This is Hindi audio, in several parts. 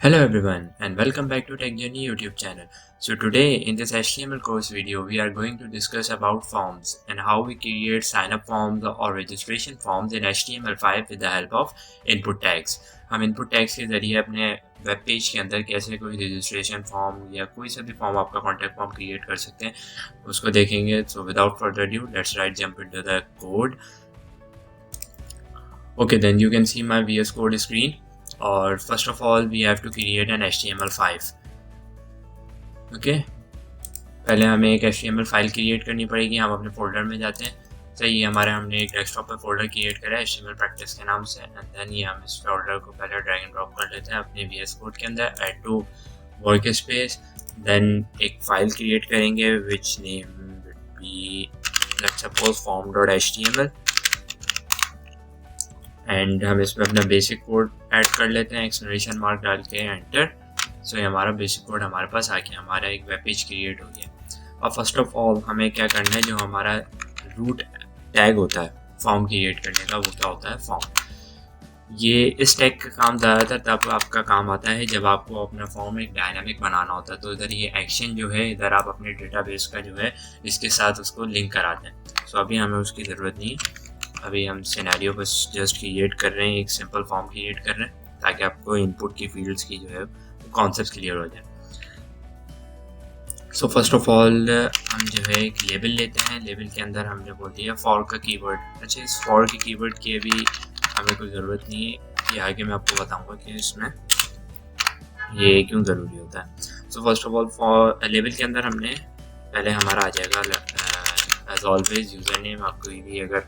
Hello everyone and welcome back to Tech Journey YouTube channel. So today in this HTML course video we are going to discuss about forms and how we create sign up forms or registration forms in HTML5 with the help of input tags. हम input tags के जरिए अपने वेब पेज के अंदर कैसे कोई रजिस्ट्रेशन फॉर्म या कोई सा भी फॉर्म आपका कॉन्टैक्ट फॉर्म क्रिएट कर सकते हैं उसको देखेंगे. So without further due let's write jump into the code. Okay, then you can see my VS Code screen. और first of all we have to create an HTML5. Okay, पहले हमें एक HTML फाइल क्रिएट करनी पड़ेगी. हम अपने फोल्डर में जाते हैं. सही है, हमने एक डेस्कटॉप पे फोल्डर क्रिएट करा है HTML प्रैक्टिस के नाम से. एंड देन ये हम इस फोल्डर को पहले ड्रैग एंड ड्रॉप कर लेते हैं अपने VS Code के अंदर. Add to work space. Then एक फाइल क्रिएट करेंगे which name will be let's suppose form.html. And हम इसमें अपना बेसिक कोड ऐड कर लेते हैं एक्सक्लेमेशन मार्क डाल के एंटर. सो ये हमारा बेसिक कोड हमारे पास आ गया, हमारा एक वेब पेज क्रिएट हो गया. अब फर्स्ट ऑफ ऑल हमें क्या करना है, जो हमारा रूट टैग होता है फॉर्म क्रिएट करने का वो क्या होता है फॉर्म. ये इस टैग का काम ज़्यादातर तब आपका काम आता है जब आपको अपना फॉर्म एक डायनामिक बनाना होता है. तो इधर ये एक्शन जो है इधर आप अपने डेटाबेस का जो है इसके साथ उसको लिंक कराते हैं. सो अभी हमें उसकी ज़रूरत नहीं है. अभी हम सिनेरियो बस जस्ट क्रिएट कर रहे हैं, एक सिंपल फॉर्म क्रिएट कर रहे हैं ताकि आपको इनपुट की फील्ड्स की जो है कॉन्सेप्ट क्लियर हो जाए. सो फर्स्ट ऑफ ऑल हम जो है एक लेबल लेते हैं. लेबल के अंदर हमने बोल दिया फॉर का कीवर्ड. अच्छा, इस फॉर के कीवर्ड की अभी हमें कोई ज़रूरत नहीं है, ये आगे मैं आपको बताऊंगा कि इसमें ये क्यों ज़रूरी होता है. So first of all for label के अंदर हमने पहले हमारा आ जाएगा एज ऑलवेज यूज़र नेम. आप कोई भी अगर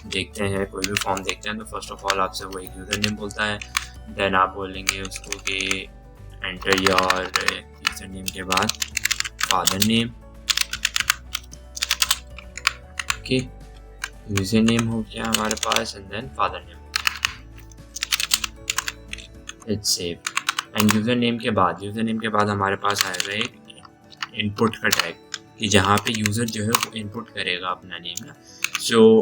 देखते हैं कोई भी फॉर्म देखते हैं तो फर्स्ट ऑफ ऑल आपसे वो एक यूज़र नेम बोलता है. देन आप बोलेंगे उसको कि एंटर योर यूज़र नेम के बाद father name. Okay, user name हो गया हमारे पास and then father name. It's save. And user name के बाद हमारे पास आएगा एक इनपुट का टैग कि जहाँ पे यूज़र जो है वो इनपुट करेगा अपना नेम ना. सो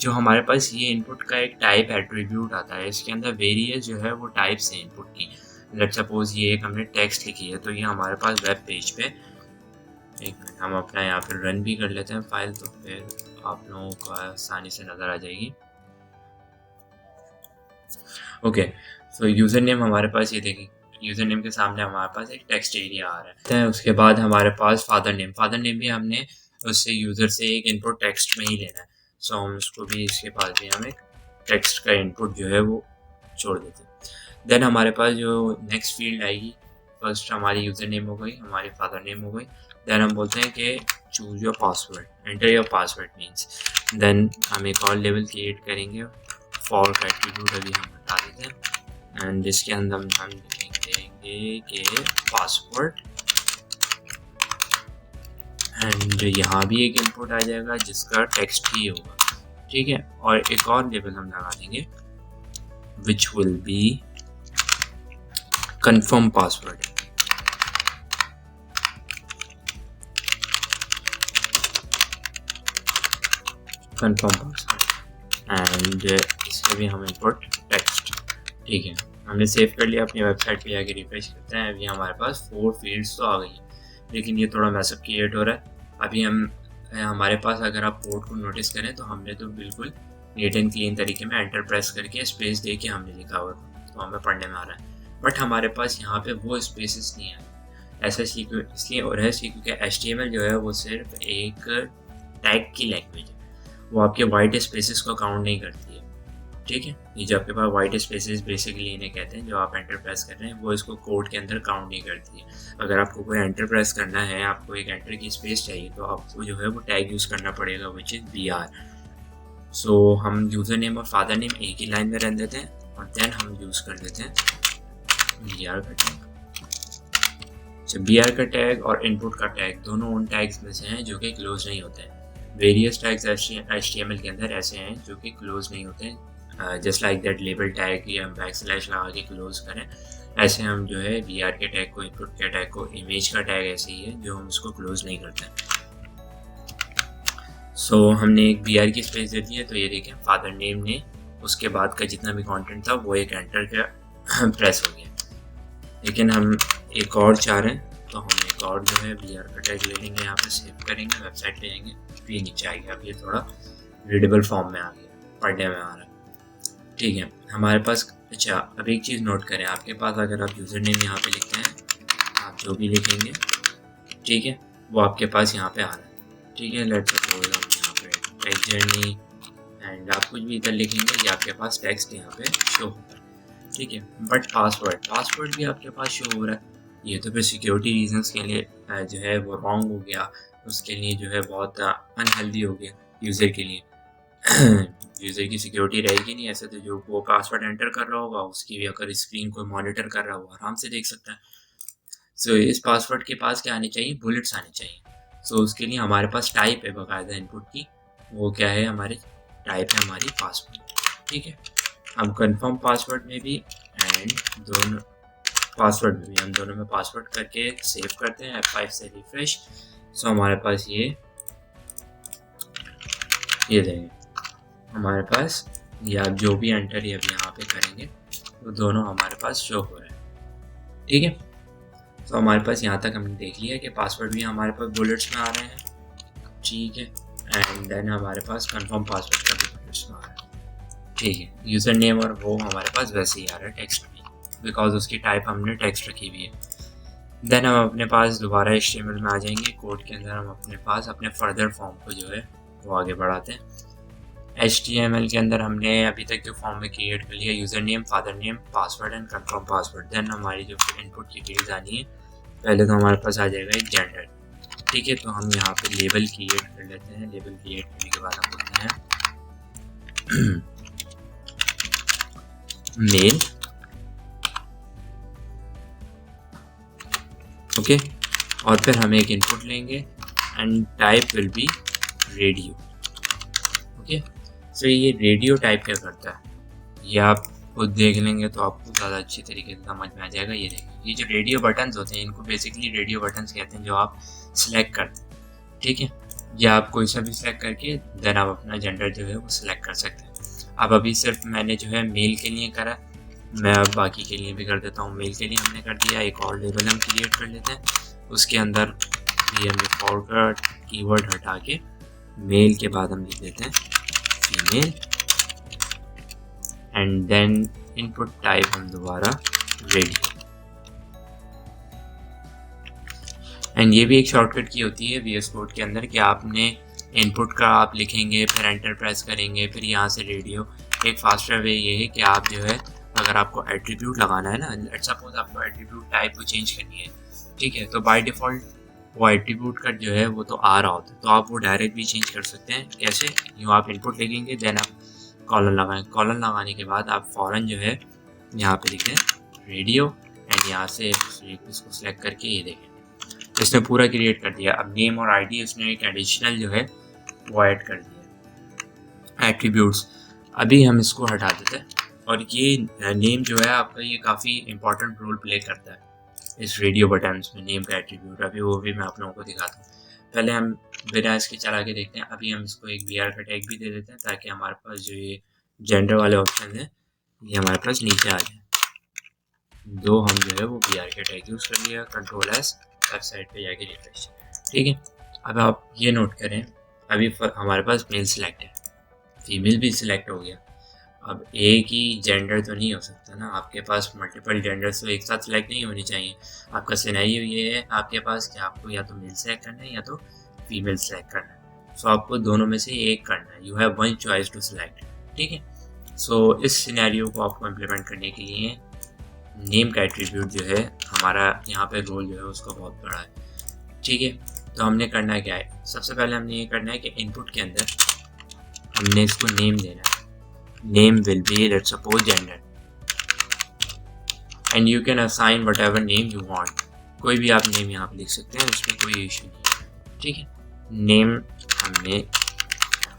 जो हमारे पास ये इनपुट का एक टाइप एट्रीब्यूट आता है, इसके अंदर वेरियस जो है वो टाइप्स हैं इनपुट की. लेट्स सपोज ये एक हमने टेक्स्ट लिखी है तो ये हमारे पास वेब पेज पे, एक मिनट हम अपना यहाँ पर रन भी कर लेते हैं फाइल तो फिर आप लोगों को आसानी से नज़र आ जाएगी. ओके, सो यूज़र नेम हमारे पास ये देखिए, यूज़र नेम के सामने हमारे पास एक टेक्स्ट एरिया आ रहा है. उसके बाद हमारे पास फादर नेम भी हमने उससे यूज़र से एक इनपुट टेक्स्ट में ही लेना है. सो हम उसको भी इसके पास भी हम एक टेक्स्ट का इनपुट जो है वो छोड़ देते हैं. देन हमारे पास जो नेक्स्ट फील्ड आएगी, फर्स्ट हमारी यूज़र नेम हो गई, हमारी फादर नेम हो गई. देन हम बोलते हैं कि choose your password, enter your password means. Then हम एक और लेवल क्रिएट करेंगे फॉर का एट्रीब्यूट अभी हम हटा देते हैं. एंड इसके अंदर हम लिखेंगे कि पासवर्ड. एंड यहाँ भी एक इनपुट आ जाएगा जिसका टेक्स्ट ही होगा, ठीक है. और एक और लेवल हम लगा देंगे which will be confirm password. And इसका भी हम इनपुट टेक्स्ट, ठीक है. हमने सेव कर लिया, अपनी वेबसाइट पे जाके रिफ्रेश करते हैं. अभी हमारे पास 4 फील्ड्स तो आ गई है, लेकिन ये थोड़ा मैसअप क्रिएट हो रहा है. अभी हमारे पास अगर आप कोड को नोटिस करें तो हमने तो बिल्कुल नीट एंड क्लीन तरीके में एंटर प्रेस करके स्पेस दे के हमने लिखा हुआ तो हमें पढ़ने में आ रहा है. बट हमारे पास यहाँ पे वो स्पेसेस नहीं है. ऐसा इसलिए हो रहा है क्योंकि HTML जो है वो सिर्फ एक टैग की लैंग्वेज है, वो आपके वाइट स्पेसेस को काउंट नहीं करती है, ठीक है. ये जो आपके पास वाइट स्पेसेस बेसिकली इन्हें कहते हैं, जो आप एंटर प्रेस कर रहे हैं वो इसको कोड के अंदर काउंट नहीं करती है. अगर आपको कोई एंटर प्रेस करना है, आपको एक एंटर की स्पेस चाहिए तो आपको जो है वो टैग यूज़ करना पड़ेगा विच इज़ BR. सो हम यूज़र नेम और फादर नेम एक ही लाइन में रख देते हैं और देन हम यूज़ कर देते हैं BR का टैग. तो BR का टैग और इनपुट का टैग दोनों उन टैग्स में से हैं जो कि क्लोज नहीं होते हैं. वेरियस टैग्स HTML के अंदर ऐसे हैं जो कि क्लोज नहीं होते हैं. Just like that label tag या हम बैकस्लैश लगा के क्लोज करें, ऐसे हम जो है BR के टैग को, इनपुट के टैग को, इमेज का टैग ऐसे ही है जो हम उसको क्लोज नहीं करते. सो हमने एक BR की स्पेस दे दी है. तो ये देखें फादर नेम ने उसके बाद का जितना भी कंटेंट था वो एक एंटर का प्रेस हो गया। लेकिन हम एक और चाह रहे हैं, तो हम एक और जो है वी आर का टैग ले लेंगे, यहाँ पे सेव करेंगे, वेबसाइट पे जाएंगे, तो ये नीचे आ गया। अब ये थोड़ा रीडेबल फॉर्म में आ गया, पढ़ने में आ रहा है। ठीक है, हमारे पास अच्छा अब एक चीज़ नोट करें, आपके पास अगर आप यूज़र नेम यहाँ पे लिखते हैं, आप जो भी लिखेंगे ठीक है वो आपके पास यहाँ पे आ रहा है। ठीक है, लेट्स सपोज हम यहाँ पे टेक्स्ट जर्नी एंड आप कुछ भी इधर लिखेंगे, ये आपके पास टेक्स्ट यहाँ पे शो होगा। ठीक है, बट पासवर्ड भी आपके पास शो हो रहा है। ये तो फिर सिक्योरिटी रीजंस के लिए जो है वो रॉन्ग हो गया, उसके लिए जो है बहुत अनहेल्दी हो गया यूज़र के लिए। यूज़र की सिक्योरिटी रहेगी नहीं, ऐसे तो जो वो पासवर्ड एंटर कर रहा होगा उसकी भी अगर स्क्रीन कोई मॉनिटर कर रहा हो आराम से देख सकता है। सो इस पासवर्ड के पास क्या आने चाहिए, बुलेट्स आने चाहिए। सो उसके लिए हमारे पास टाइप है बाकायदा इनपुट की, वो क्या है हमारे टाइप है हमारी पासवर्ड। ठीक है, हम कंफर्म पासवर्ड में भी एंड दोनों पासवर्ड में भी हम दोनों में पासवर्ड करके सेव करते हैं F5 से रिफ्रेश। सो हमारे पास ये देंगे हमारे पास ये आप जो भी एंटर ये अब यहाँ पे करेंगे वो दोनों हमारे पास शो हो रहे हैं। ठीक है, तो हमारे पास यहाँ तक हमने देख लिया कि पासवर्ड भी हमारे पास बुलेट्स में आ रहे हैं। ठीक है, एंड देन हमारे पास कंफर्म पासवर्ड का भी बुलेट्स में आ रहा है। ठीक है, यूज़र नेम और वो हमारे पास वैसे ही आ रहा है टेक्स्ट में, बिकॉज उसकी टाइप हमने टेक्स्ट रखी हुई है। देन हम अपने पास दोबारा HTML में आ जाएंगे, कोड के अंदर हम अपने पास अपने फर्दर फॉर्म को जो है वो आगे बढ़ाते हैं। HTML के अंदर हमने अभी तक जो फॉर्म में क्रिएट कर लिया, user name, father name, password and confirm password. Then हमारी जो इनपुट की फील्ड्स आनी है, पहले तो हमारे पास आ जाएगा एक जेंडर। ठीक है, तो हम यहाँ पे लेबल क्रिएट कर लेते हैं। लेबल क्रिएट करने के बाद हम बोलते हैं मेल। ओके, और फिर हम एक इनपुट लेंगे and type will be radio. Okay, so ये रेडियो टाइप क्या करता है ये आप खुद देख लेंगे तो आपको ज़्यादा अच्छी तरीके से समझ में आ जाएगा। ये देखिए, ये जो रेडियो बटन्स होते हैं इनको बेसिकली रेडियो बटन्स कहते हैं, जो आप सिलेक्ट करते हैं। ठीक है, या आप कोई सा भी सिलेक्ट करके देन आप अपना जेंडर जो है वो सिलेक्ट कर सकते हैं। अब अभी सिर्फ मैंने जो है मेल के लिए करा, मैं अब बाकी के लिए भी कर देता हूँ। मेल के लिए हमने कर दिया, एक और लेबल हम क्रिएट कर लेते हैं, उसके अंदर भी हमने फॉरवर्ड कीवर्ड हटा के मेल के बाद हम लिख देते हैं female and then input type हम दोबारा रेडियो। एंड ये भी एक शॉर्टकट की होती है VS कोड के अंदर कि आपने इनपुट का आप लिखेंगे, फिर एंटर प्रेस करेंगे, फिर यहाँ से रेडियो। एक फास्टर वे ये है कि आप जो है अगर आपको एट्रीब्यूट लगाना है ना, लेट्स सपोज आपको एट्रीब्यूट टाइप को चेंज करनी है, ठीक है, तो बाय डिफ़ॉल्ट वो एट्रीब्यूट का जो है वो तो आ रहा होता है, तो आप वो डायरेक्ट भी चेंज कर सकते हैं। कैसे? यूँ आप इनपुट लिखेंगे, देन आप कॉलन लगाएं, कॉलन लगाने के बाद आप फ़ौरन जो है यहाँ पे लिखें रेडियो एंड यहाँ से इसको सिलेक्ट करके ये देखें इसने पूरा क्रिएट कर दिया। अब नेम और आईडी उसने एक एडिशनल जो है वो ऐड कर दिया एट्रीब्यूट्स। अभी हम इसको हटा देते हैं और ये नेम जो है आपका ये काफ़ी इंपॉर्टेंट रोल प्ले करता है इस रेडियो बटन्स में, नेम का एट्रीब्यूट। अभी वो भी मैं आप लोगों को दिखाता हूँ। पहले हम बिना इसके चला के देखते हैं। अभी हम इसको एक BR का टैग भी दे देते हैं ताकि हमारे पास जो ये जेंडर वाले ऑप्शन है ये हमारे पास नीचे आ जाए। दो हम जो है वो BR का टैग यूज़ कर लिया, Ctrl+S, वेबसाइट पे जाके रिफ्रेश। ठीक है, अब आप ये नोट करें अभी हमारे पास मेल सिलेक्ट है, फीमेल भी सिलेक्ट हो गया। अब एक ही जेंडर तो नहीं हो सकता ना, आपके पास मल्टीपल जेंडर्स तो एक साथ सिलेक्ट नहीं होनी चाहिए। आपका सिनेरियो ये है आपके पास कि आपको या तो मेल सेलेक्ट करना है या तो फीमेल सेलेक्ट करना है। सो आपको दोनों में से एक करना है, you have one choice to select. ठीक है, सो इस सिनेरियो को आपको इम्प्लीमेंट करने के लिए नेम का एट्रीब्यूट जो है हमारा यहाँ पे रोल जो है उसका बहुत बड़ा है। ठीक है, तो हमने करना क्या है, सबसे पहले हमने ये करना है कि इनपुट के अंदर हमने इसको नेम देना है। Name will be let's suppose gender and you can assign what ever name you want. कोई भी आप नेम यहाँ पे लिख सकते हैं, उसमें कोई इशू नहीं है। ठीक है, नेम हमने,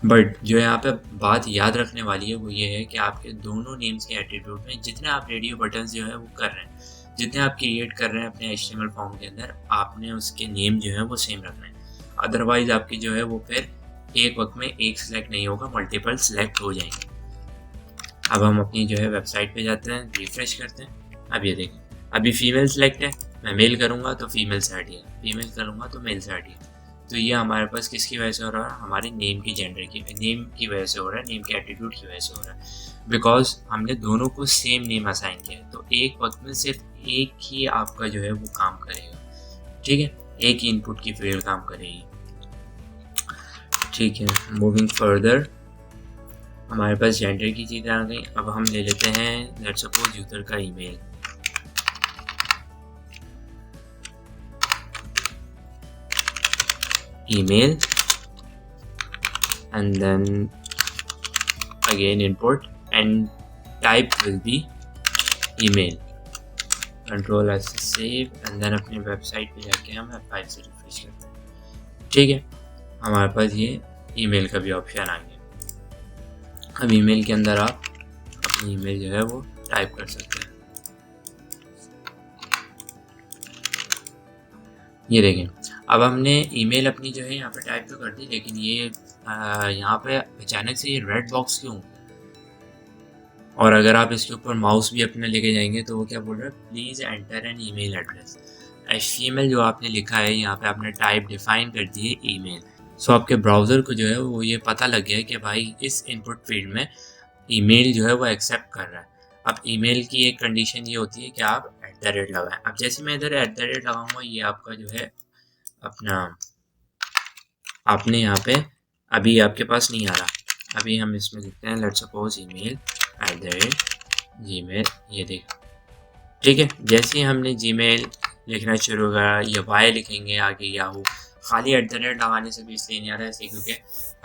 बट जो यहाँ पे बात याद रखने वाली है वो ये है कि आपके दोनों नेम्स के एट्रीब्यूट में जितने आप रेडियो बटन्स जो है वो कर रहे हैं, जितने आप क्रिएट कर रहे हैं अपने HTML फॉर्म के अंदर, आपने उसके नेम जो है वो सेम रखना है। अदरवाइज आपकी जो है वो फिर एक वक्त में एक सिलेक्ट नहीं होगा, मल्टीपल सिलेक्ट हो जाएंगे। अब हम अपनी जो है वेबसाइट पे जाते हैं, रिफ्रेश करते हैं। अब ये देखें, अभी फीमेल सेलेक्ट है, मैं मेल करूँगा तो फीमेल से हट गया, फीमेल करूँगा तो मेल से हट गया। तो ये हमारे पास किसकी वजह से हो रहा है, हमारे नेम की जेंडर की नेम की वजह से हो रहा है, नेम के एट्रीब्यूट की वजह से हो रहा है, बिकॉज हमने दोनों को सेम नेम असाइन किया है। तो एक वक्त में सिर्फ एक ही आपका जो है वो काम करेगा, ठीक है, एक ही इनपुट की फील्ड काम करेगी, ठीक है। मूविंग फर्दर, हमारे पास जेंडर की चीज़ें आ गई। अब हम ले लेते हैं लेट्स सपोज यूजर का email, email and then again input and type will be email, control s save and then अपनी वेबसाइट पे जाके हम फाइल से रिफ्रेश करते हैं, ठीक है। हमारे पास ये ईमेल का भी ऑप्शन आ गया। अब ईमेल के अंदर आप अपनी ईमेल जो है वो टाइप कर सकते हैं। ये देखें, अब हमने ईमेल अपनी जो है यहाँ पे टाइप तो कर दी, लेकिन ये यहाँ पे अचानक से ये रेड बॉक्स क्यों, और अगर आप इसके ऊपर माउस भी अपने लेके जाएंगे तो वो क्या बोल रहा है, please enter an email address. HTML जो आपने लिखा है यहाँ पे आपने टाइप डिफाइन कर दी है ईमेल। सो आपके ब्राउज़र को जो है वो ये पता लग गया है कि भाई इस इनपुट फील्ड में ईमेल जो है वो एक्सेप्ट कर रहा है। अब ईमेल की एक कंडीशन ये होती है कि आप @ लगाएं। अब जैसे मैं इधर @ लगाऊंगा, ये आपका जो है अपना आपने यहाँ पे अभी आपके पास नहीं आ रहा। अभी हम इसमें लिखते हैं लेट्स सपोज ईमेल @gmail, ये देख, ठीक है। जैसे ही हमने जीमेल लिखना शुरू करा या वाई लिखेंगे आगे याहू, खाली @ लगाने से भी इसलिए नहीं आ रहा है क्योंकि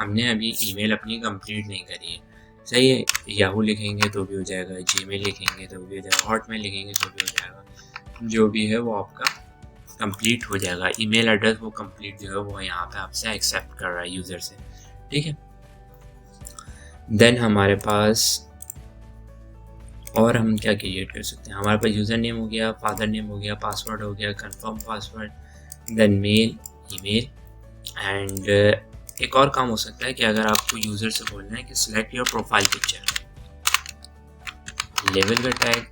हमने अभी ईमेल अपनी कंप्लीट नहीं करी है, सही है। याहू लिखेंगे तो भी हो जाएगा, जीमेल लिखेंगे तो भी हो जाएगा, हॉटमेल लिखेंगे तो भी हो जाएगा, जो भी है वो आपका कंप्लीट हो जाएगा। ईमेल एड्रेस वो कंप्लीट जो है वो यहाँ पे आपसे एक्सेप्ट कर रहा है यूज़र से, ठीक है। देन हमारे पास और हम क्या क्रिएट कर सकते हैं, हमारे पास यूज़र नेम हो गया, फादर नेम हो गया, पासवर्ड हो गया, confirm password, then male, email and एक और काम हो सकता है कि अगर आपको यूज़र से बोलना है कि select your profile picture, level का टैग,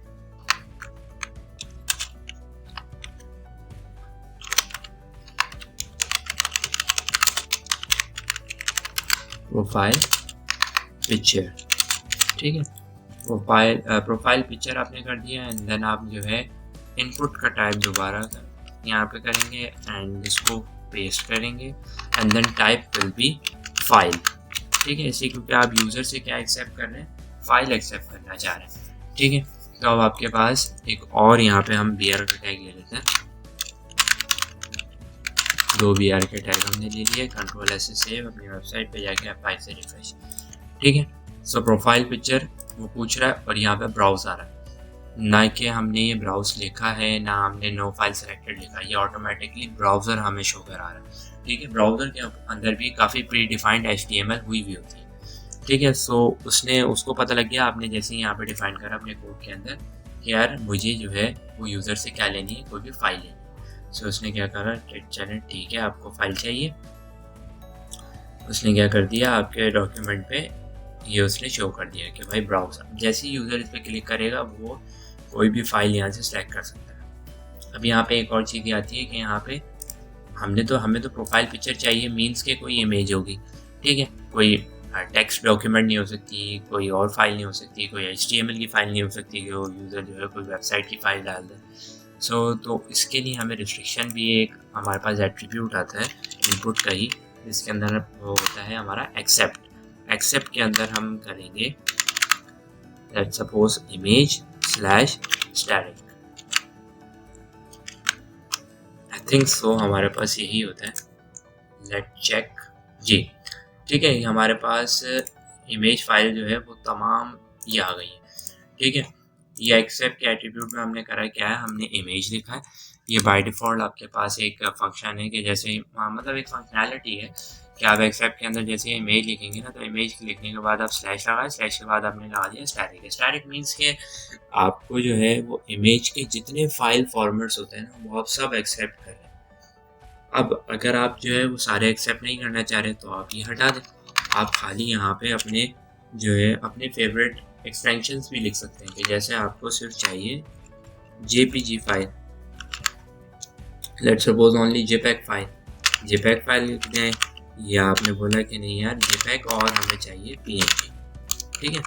प्रोफाइल पिक्चर, ठीक है। प्रोफाइल पिक्चर आपने कर दिया एंड देन आप जो है इनपुट का टाइप दोबारा यहाँ पे करेंगे एंड इसको पेस्ट करेंगे and then type will be file, ठीक है। इसी क्योंकि आप यूज़र से क्या एक्सेप्ट कर रहे हैं, फाइल एक्सेप्ट करना चाह रहे हैं, ठीक है। तो अब आपके पास एक और यहाँ पे हम BR का टैग ले लेते हैं, 2 BR के टैग हमने ले लिए, कंट्रोल S से सेव, अपनी वेबसाइट पे जाके आप फाइल से रिफ्रेश, ठीक है। सो प्रोफाइल पिक्चर वो पूछ रहा है और यहाँ पे ब्राउज आ रहा है, ना कि हमने ये ब्राउज लिखा है ना हमने नो फाइल सेलेक्टेड लिखा है, ये ऑटोमेटिकली ब्राउज़र हमें शो करा रहा है, ठीक है। ब्राउज़र के अंदर भी काफ़ी प्री डिफाइंड HTML हुई हुई होती है, ठीक है। सो उसको पता लग गया, आपने जैसे यहाँ पे डिफाइन करा अपने कोड के अंदर कि यार मुझे जो है वो यूज़र से क्या लेनी है, कोई भी फाइल लेनी है। सो उसने क्या करा, चलें ठीक है आपको फाइल चाहिए, उसने क्या कर दिया आपके डॉक्यूमेंट पे ये उसने शो कर दिया कि भाई ब्राउज़र, जैसे ही यूज़र इस पर क्लिक करेगा वो कोई भी फाइल यहाँ से सिलेक्ट कर सकता है। अब यहाँ पे एक और चीज़ आती है कि यहाँ पे हमें तो प्रोफाइल पिक्चर चाहिए, मीन्स के कोई इमेज होगी, ठीक है। कोई टेक्स्ट डॉक्यूमेंट नहीं हो सकती, कोई और फाइल नहीं हो सकती, कोई HTML की फाइल नहीं हो सकती कि वो यूज़र जो है कोई वेबसाइट की फाइल डाल दे। तो इसके लिए हमें रिस्ट्रिक्शन भी एक हमारे पास एट्रीब्यूट आता है इनपुट का ही, जिसके अंदर वो होता है हमारा एक्सेप्ट के अंदर हम करेंगे let's suppose image slash static, I think so हमारे पास यही होता है, लेट चेक जी, ठीक है। हमारे पास इमेज फाइल जो है वो तमाम ये आ गई है, ठीक है। ये एक्सेप्ट के एट्रीब्यूट में हमने करा क्या है, हमने इमेज लिखा है, ये बाय डिफ़ॉल्ट आपके पास एक फंक्शन है कि जैसे मतलब एक फंक्शनैलिटी है कि आप एक्सेप्ट के अंदर जैसे इमेज लिखेंगे ना, तो इमेज लिखने के बाद आप स्लैश लगाए, स्लैश के बाद आपने लगा दिया स्टैटिक। स्टैटिक मीन्स के आपको जो है वो इमेज के जितने फाइल फॉर्मेट्स होते हैं ना वो आप सब एक्सेप्ट कर रहे हैं। अब अगर आप जो है वो सारे एक्सेप्ट नहीं करना चाह रहे तो आप ये हटा दें, आप खाली यहाँ पे अपने जो है अपने फेवरेट एक्सटेंशंस भी लिख सकते हैं कि जैसे आपको सिर्फ चाहिए JPG file, let's suppose only JPEG file लिख दें, या आपने बोला कि नहीं यार JPEG और हमें चाहिए PNG, ठीक है,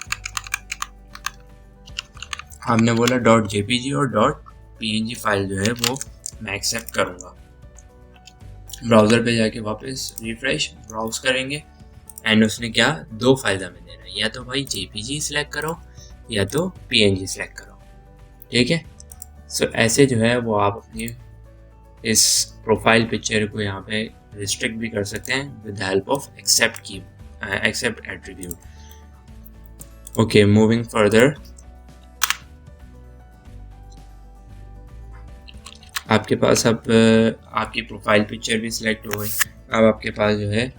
हमने बोला .jpg और .png फाइल जो है वो मैं एक्सेप्ट करूँगा। ब्राउज़र पे जाके वापस रिफ्रेश ब्राउज करेंगे एंड उसने क्या 2 फाइल हमें दे रहा है, या तो भाई JPG सिलेक्ट करो या तो PNG सिलेक्ट करो, ठीक है। सो ऐसे जो है वो आप अपनी इस प्रोफाइल पिक्चर को यहाँ पे रिस्ट्रिक्ट भी कर सकते हैं with the help of accept attribute. Okay, moving further, आपके पास अब आपकी प्रोफाइल पिक्चर भी सिलेक्ट हो गई। अब आपके पास जो है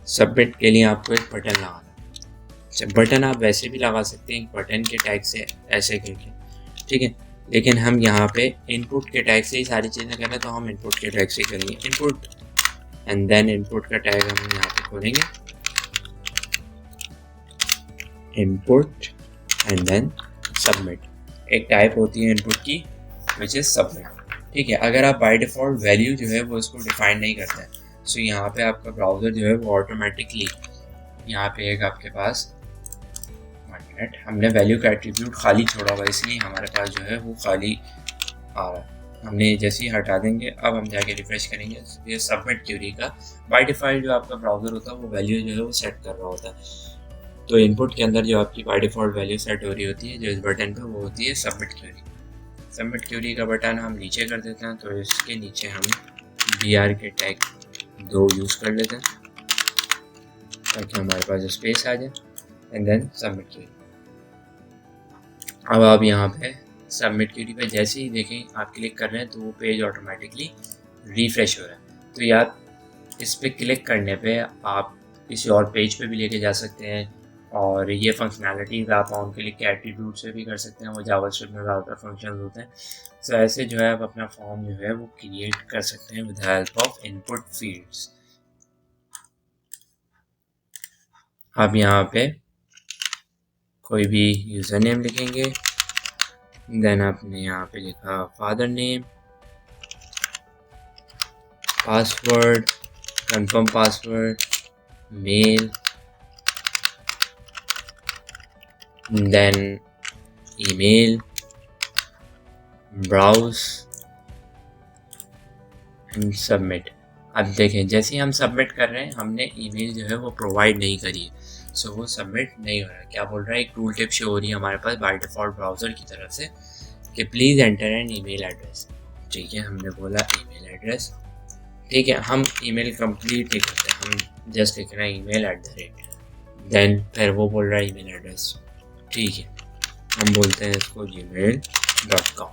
सबमिट के लिए आपको एक बटन लगाना है। बटन आप वैसे भी लगा सकते हैं बटन के टैग से ऐसे करके, ठीक है, लेकिन हम यहाँ पे इनपुट के टैग से ही सारी चीज़ें करें तो हम इनपुट के टैग से करेंगे। इनपुट एंड देन इनपुट का टैग हम यहाँ पे खोलेंगे, इनपुट एंड देन सबमिट। एक टाइप होती है इनपुट की विच इज़ सबमिट, ठीक है। अगर आप बाय डिफ़ॉल्ट वैल्यू जो है वो इसको डिफाइन नहीं करते हैं, सो यहाँ पे आपका ब्राउज़र जो है वो ऑटोमेटिकली यहाँ पे एक आपके पास हमने वैल्यू का एट्रीब्यूट खाली छोड़ा हुआ, इसलिए हमारे पास जो है वो खाली आ रहा है। हमने जैसे ही हटा देंगे, अब हम जाके रिफ्रेश करेंगे, ये सबमिट क्यूरी का बाय डिफ़ॉल्ट जो आपका ब्राउज़र होता है वो वैल्यू जो है वो सेट कर रहा होता है। तो इनपुट के अंदर जो आपकी बाय डिफ़ॉल्ट वैल्यू सेट हो रही होती है जो इस बटन पे, वो होती है सबमिट क्यूरी। सबमिट क्यूरी का बटन हम नीचे कर देते हैं, तो इसके नीचे हम BR के टैग 2 यूज़ कर लेते हैं ताकि हमारे पास स्पेस आ जाए एंड देन सबमिट क्यूरी। अब आप यहाँ पे सबमिट क्यूरी पे जैसे ही देखें आप क्लिक कर रहे हैं तो वो पेज ऑटोमेटिकली रिफ्रेश हो रहा है। तो या इस पर क्लिक करने पे आप किसी और पेज पे भी लेके जा सकते हैं, और ये फंक्शनैलिटीज़ आप ऑन क्लिक के एट्रीब्यूट से भी कर सकते हैं, वो जावास्क्रिप्ट में ज़्यादातर फंक्शन होते हैं। सो ऐसे जो है आप अपना फॉर्म जो है वो क्रिएट कर सकते हैं with the help of input fields. आप यहाँ पे कोई भी यूज़र नेम लिखेंगे, देन आपने यहाँ पे लिखा father name, password, confirm password, male, then email, browse and submit. अब देखें जैसे ही हम सबमिट कर रहे हैं हमने ईमेल जो है वो प्रोवाइड नहीं करी है, सो वो सबमिट नहीं हो रहा है। क्या बोल रहा है, एक टूल टिप शो हो रही है हमारे पास बाय डिफ़ॉल्ट ब्राउज़र की तरफ से कि please enter an email address, ठीक है। हमने बोला ईमेल एड्रेस, ठीक है, हम ईमेल कंप्लीट नहीं करते, हम जस्ट लिख रहे हैं email@, देन फिर वो बोल रहा है ईमेल एड्रेस, ठीक है, हम बोलते हैं इसको gmail.com।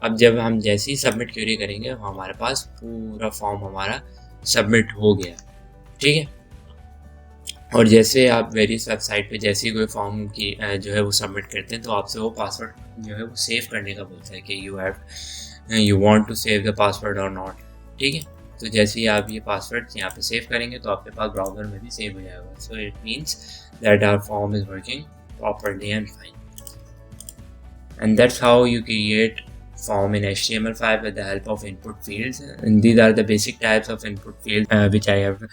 अब जब हम जैसे ही सबमिट क्यूरी करेंगे हमारे पास पूरा फॉर्म हमारा सबमिट हो गया, ठीक है। और जैसे आप वेरियस वेबसाइट पे जैसे ही कोई फॉर्म की जो है वो सबमिट करते हैं तो आपसे वो पासवर्ड जो है वो सेव करने का बोलता है कि you want to save the password और नॉट, ठीक है। तो जैसे ही आप ये पासवर्ड यहाँ पे सेव करेंगे तो आपके पास ब्राउज़र में भी सेव हो जाएगा। So it means that our form is working properly and fine. And that's how you create form in HTML5 with the help of input fields. And these are the basic types of input fields which I have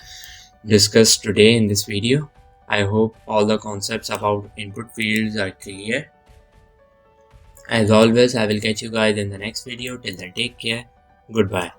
discussed today in this video. I hope all the concepts about input fields are clear. As always, I will catch you guys in the next video. Till then, take care. Goodbye.